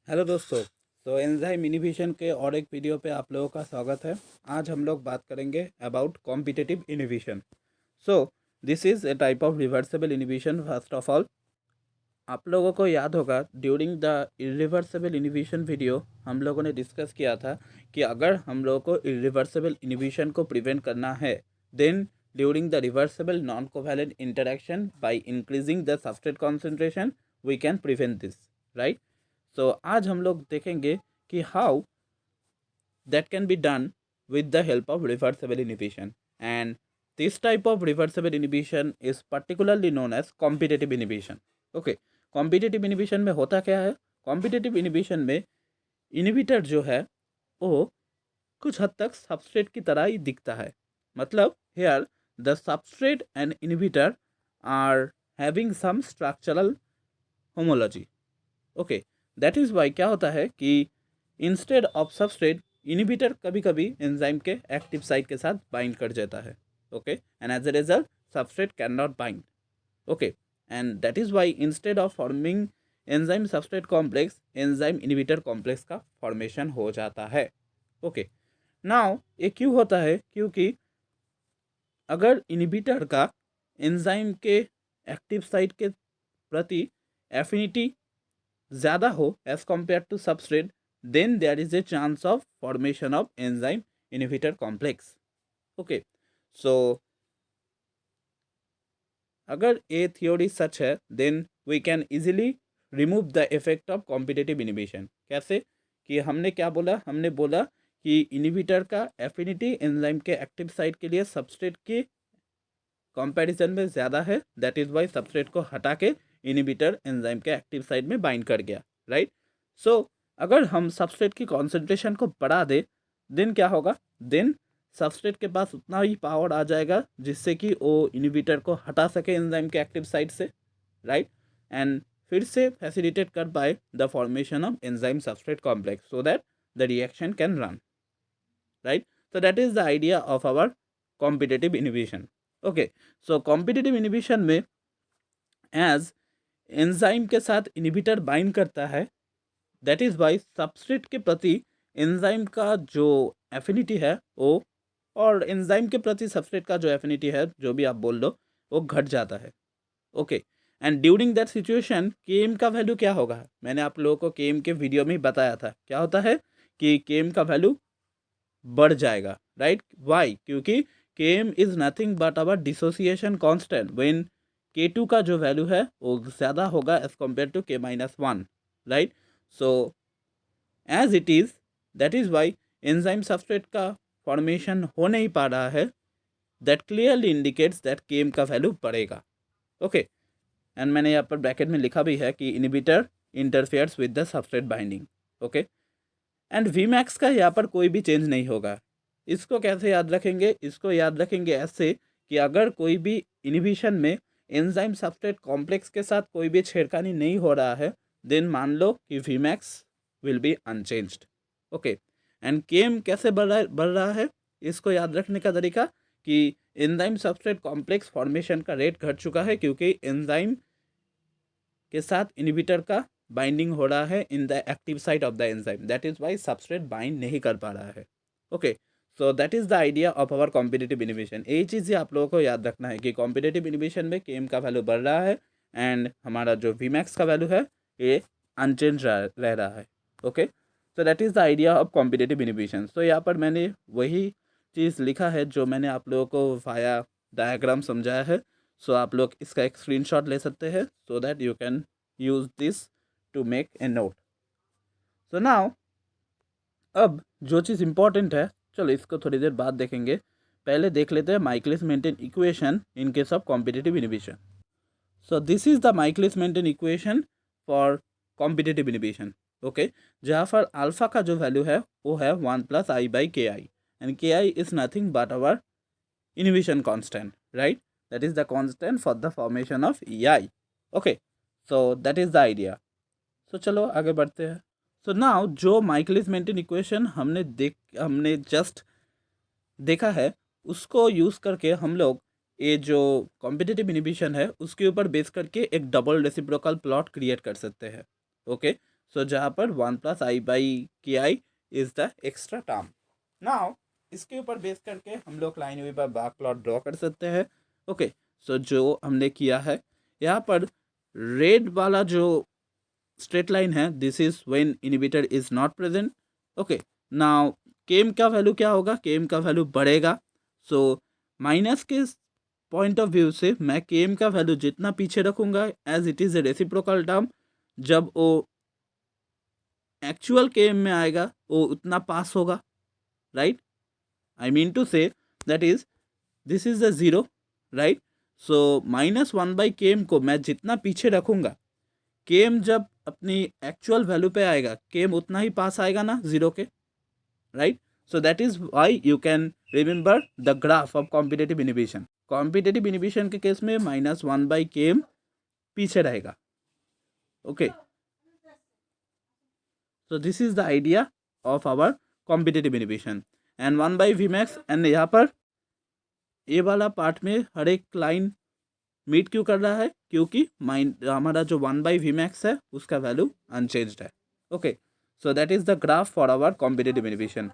Hello दोस्तों। तो enzyme inhibition के और एक वीडियो पे आप लोगों का स्वागत है। आज हम लोग बात करेंगे about competitive inhibition. So this is a type of reversible inhibition. First of all, आप लोगों को याद होगा during the irreversible inhibition video हम लोगों ने डिस्कस किया था कि अगर हम लोगों को इरिवर्सिबल इनहिबिशन को प्रिवेंट करना है, then during the reversible non covalent interaction by increasing the substrate concentration we can prevent this, right. So आज हम लोग देखेंगे कि how that can be done with the help of reversible inhibition, and this type of reversible inhibition is particularly known as competitive inhibition. Okay, competitive inhibition में होता क्या है? competitive inhibition में इनिबिटर जो है वो कुछ हद तक सबस्ट्रेट की तरह ही दिखता है। मतलब here the substrate and inhibitor are having some structural homology. Okay, that is why क्या होता है कि इंस्टेड ऑफ सबस्ट्रेट इनिबिटर कभी कभी एंजाइम के एक्टिव साइट के साथ बाइंड कर जाता है। Okay, and as a result substrate can not bind. Okay, and that is why instead of forming enzyme substrate complex, enzyme inhibitor complex का formation हो जाता है। ओके, नाउ ये क्यों होता है? क्योंकि अगर इनिबिटर का एंजाइम के एक्टिव साइट के प्रति एफिनिटी ज़्यादा हो as compare to substrate, then there is a chance of formation of enzyme inhibitor complex. Okay, so अगर ए थियोरी सच है, then we can easily remove the effect of competitive inhibition. कैसे? कि हमने क्या बोला? हमने बोला कि इनिबिटर का एफिनिटी एंजाइम के एक्टिव साइट के लिए सबस्ट्रेट के कंपैरिजन में ज़्यादा है। दैट इज़ वाई सबस्ट्रेट को हटा के इनिबिटर एंजाइम के एक्टिव साइट में बाइंड कर गया, राइट। सो अगर हम सबस्ट्रेट की कॉन्सेंट्रेशन को बढ़ा दे, देन क्या होगा? देन सबस्ट्रेट के पास उतना ही पावर आ जाएगा जिससे कि वो इनिबिटर को हटा सके एंजाइम के एक्टिव साइट से, राइट, एंड फिर से फैसिलिटेट कर पाए the formation of enzyme substrate complex so that the reaction can run, right. So that is the idea of our competitive inhibition. Okay, so competitive inhibition में as enzyme के साथ inhibitor bind करता है, that is Y substrate के प्रति enzyme का जो affinity है वो, और एंजाइम के प्रति सबस्ट्रेट का जो एफिनिटी है, जो भी आप बोल लो, वो घट जाता है। Okay, and during that situation के एम का वैल्यू क्या होगा? मैंने आप लोगों को के एम के वीडियो में ही बताया था। क्या होता है कि के एम का वैल्यू बढ़ जाएगा, राइट। वाई? क्योंकि K M is nothing but our dissociation constant when K two का जो वैल्यू है वो ज़्यादा होगा as compare to K minus one, right. So as it is, that is why enzyme substrate का फॉर्मेशन हो नहीं पा रहा है। That clearly indicates that K M का वैल्यू बढ़ेगा। ओके, एंड मैंने यहाँ पर ब्रैकेट में लिखा भी है कि inhibitor interferes with the substrate binding. Okay, and V max का यहाँ पर कोई भी चेंज नहीं होगा। इसको कैसे याद रखेंगे? इसको याद रखेंगे ऐसे कि अगर कोई भी इनिबिशन में एंजाइम सबस्ट्रेट कॉम्प्लेक्स के साथ कोई भी छेड़खानी नहीं हो रहा है, देन मान लो कि V max will be unchanged. Okay, and Km कैसे बढ़ रहा है? इसको याद रखने का तरीका कि एंजाइम सबस्ट्रेट कॉम्प्लेक्स फॉर्मेशन का रेट घट चुका है क्योंकि एंजाइम के साथ इनिबिटर का बाइंडिंग हो रहा है in the active site of the enzyme. That is why substrate bind नहीं कर पा रहा है। Okay, so that is the idea of our competitive inhibition. यही चीज़ आप लोगों को याद रखना है कि कॉम्पिटिटिव इनिबिशन में केम का वैल्यू बढ़ रहा है एंड हमारा जो वी मैक्स का वैल्यू है ये अनचेंज रह रहा है। Okay, so that is the idea of competitive inhibition. So यहाँ पर मैंने वही चीज़ लिखा है जो मैंने आप लोगों को वाया डायग्राम समझाया है। सो आप लोग इसका एक स्क्रीनशॉट ले सकते हैं so that you can use this to make a note. So now, अब जो चीज़ इम्पॉर्टेंट है, चलो इसको थोड़ी देर बाद देखेंगे। पहले देख लेते हैं Michaelis Menten equation in case of competitive inhibition. So this is the Michaelis Menten equation for competitive inhibition. Okay, जहाँ पर अल्फा का जो वैल्यू है वो है 1+i/ki, and ki is nothing but our inhibition constant, right. That is the constant for the formation of ei। Okay, so that is the idea. So चलो आगे बढ़ते हैं। सो नाउ जो माइकलिस मेंटेन इक्वेशन हमने just देखा है, उसको use करके हम लोग ये जो कॉम्पिटिटिव इनिबिशन है उसके ऊपर बेस करके एक डबल रेसिप्रोकल प्लॉट क्रिएट कर सकते हैं। ओके, सो जहाँ पर 1+i/ki is the extra term. Now इसके ऊपर बेस करके हम लोग Lineweaver Burk plot draw कर सकते हैं। ओके, सो जो हमने किया है यहाँ पर रेड वाला जो स्ट्रेट लाइन है, this is when inhibitor is not present. Okay, now Km का वैल्यू क्या होगा, केम का वैल्यू बढ़ेगा। सो माइनस के पॉइंट ऑफ व्यू से मैं केम का वैल्यू जितना पीछे रखूंगा as it is a reciprocal term, जब वो एक्चुअल केम में आएगा वो उतना पास होगा, right. I mean to say that is this is the zero, right. So -1/km को मैं जितना पीछे रखूंगा, केम जब अपनी एक्चुअल वैल्यू पे आएगा केम उतना ही पास आएगा ना ज़ीरो के, right. So that is why you can remember the graph of competitive inhibition. Competitive inhibition के केस में -1/km पीछे रहेगा। Okay, so this is the idea of our competitive inhibition and 1/Vmax। And यहाँ पर ये वाला part में हर एक लाइन मीट क्यों कर रहा है, क्योंकि हमारा जो 1/Vmax है उसका वैल्यू अनचेंज्ड है। Okay, so that is the graph for our competitive inhibition.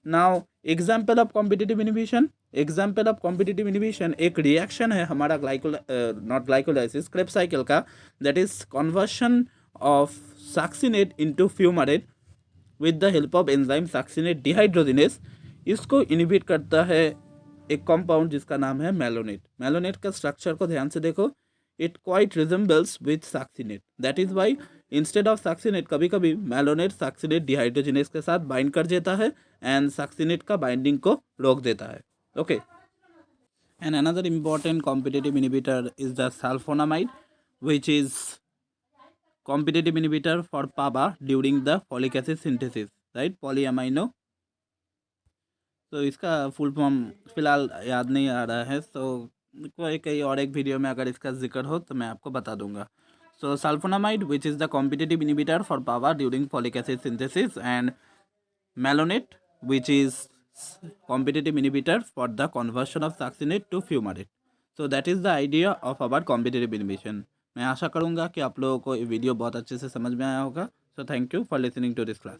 Now example of competitive inhibition. Example of competitive inhibition एक रिएक्शन है हमारा नॉट ग्लाइकोलाइसिस, क्रेब्स साइकिल का, that is conversion of succinate into fumarate with the help of enzyme succinate dehydrogenase. इसको inhibit करता है एक compound जिसका नाम है मेलोनेट। मेलोनेट का स्ट्रक्चर को ध्यान से देखो, it quite resembles with succinate, that is why instead of succinate कभी कभी मेलोनेट सक्सिनेट डिहाइड्रोजिनेस के साथ बाइंड कर देता है एंड सक्सिनेट का बाइंडिंग को रोक देता है। Okay, and another important competitive inhibitor is the sulphonamide which is competitive inhibitor for PABA during the folic acid synthesis, right, polyamino. तो इसका फुल फॉर्म फिलहाल याद नहीं आ रहा है, तो कोई कहीं और एक वीडियो में अगर इसका जिक्र हो तो मैं आपको बता दूंगा। So sulphonamide which is the competitive inhibitor for PABA during folic acid synthesis and malonate which is competitive inhibitor for the conversion of succinate to fumarate. So that is the idea of our competitive inhibition. मैं आशा करूँगा कि आप लोगों को ये video बहुत अच्छे से समझ में आया होगा। So thank you for listening to this class.